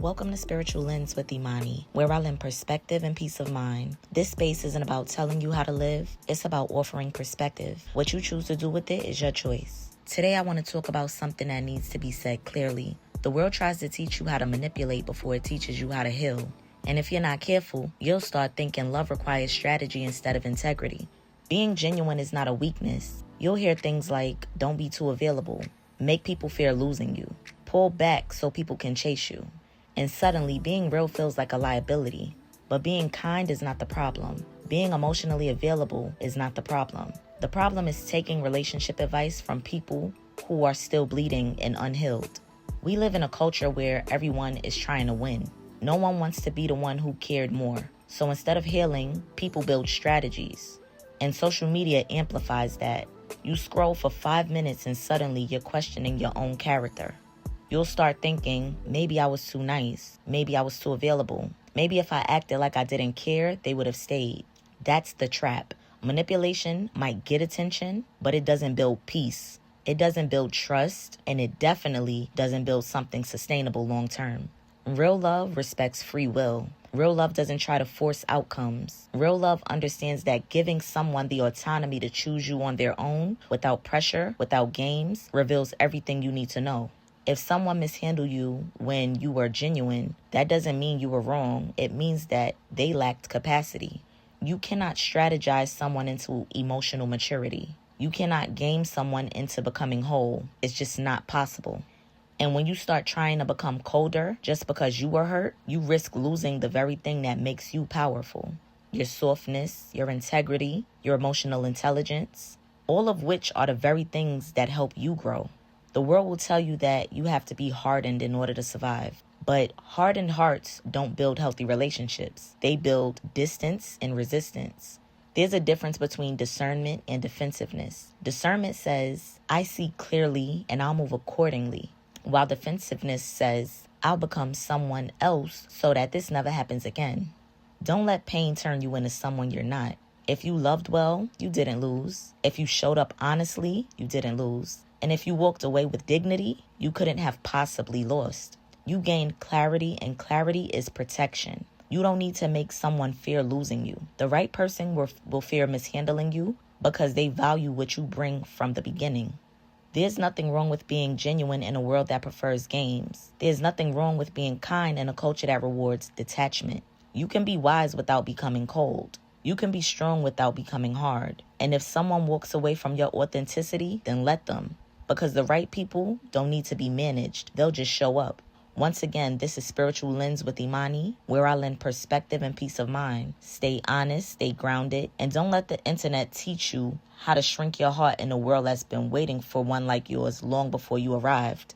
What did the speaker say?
Welcome to Spiritual Lens with Emani, where I lend perspective and peace of mind. This space isn't about telling you how to live, it's about offering perspective. What you choose to do with it is your choice. Today I want to talk about something that needs to be said clearly. The world tries to teach you how to manipulate before it teaches you how to heal. And if you're not careful, you'll start thinking love requires strategy instead of integrity. Being genuine is not a weakness. You'll hear things like, don't be too available, make people fear losing you, pull back so people can chase you. And suddenly, being real feels like a liability. But being kind is not the problem. Being emotionally available is not the problem. The problem is taking relationship advice from people who are still bleeding and unhealed. We live in a culture where everyone is trying to win. No one wants to be the one who cared more. So instead of healing, people build strategies. And social media amplifies that. You scroll for 5 minutes and suddenly you're questioning your own character. You'll start thinking, maybe I was too nice. Maybe I was too available. Maybe if I acted like I didn't care, they would have stayed. That's the trap. Manipulation might get attention, but it doesn't build peace. It doesn't build trust, and it definitely doesn't build something sustainable long term. Real love respects free will. Real love doesn't try to force outcomes. Real love understands that giving someone the autonomy to choose you on their own, without pressure, without games, reveals everything you need to know. If someone mishandled you when you were genuine, that doesn't mean you were wrong. It means that they lacked capacity. You cannot strategize someone into emotional maturity. You cannot game someone into becoming whole. It's just not possible. And when you start trying to become colder just because you were hurt, you risk losing the very thing that makes you powerful. Your softness, your integrity, your emotional intelligence, all of which are the very things that help you grow. The world will tell you that you have to be hardened in order to survive. But hardened hearts don't build healthy relationships. They build distance and resistance. There's a difference between discernment and defensiveness. Discernment says, I see clearly and I'll move accordingly. While defensiveness says, I'll become someone else so that this never happens again. Don't let pain turn you into someone you're not. If you loved well, you didn't lose. If you showed up honestly, you didn't lose. And if you walked away with dignity, you couldn't have possibly lost. You gained clarity, and clarity is protection. You don't need to make someone fear losing you. The right person will fear mishandling you because they value what you bring from the beginning. There's nothing wrong with being genuine in a world that prefers games. There's nothing wrong with being kind in a culture that rewards detachment. You can be wise without becoming cold. You can be strong without becoming hard. And if someone walks away from your authenticity, then let them. Because the right people don't need to be managed. They'll just show up. Once again, this is Spiritual Lens with Emani, where I lend perspective and peace of mind. Stay honest, stay grounded, and don't let the internet teach you how to shrink your heart in a world that's been waiting for one like yours long before you arrived.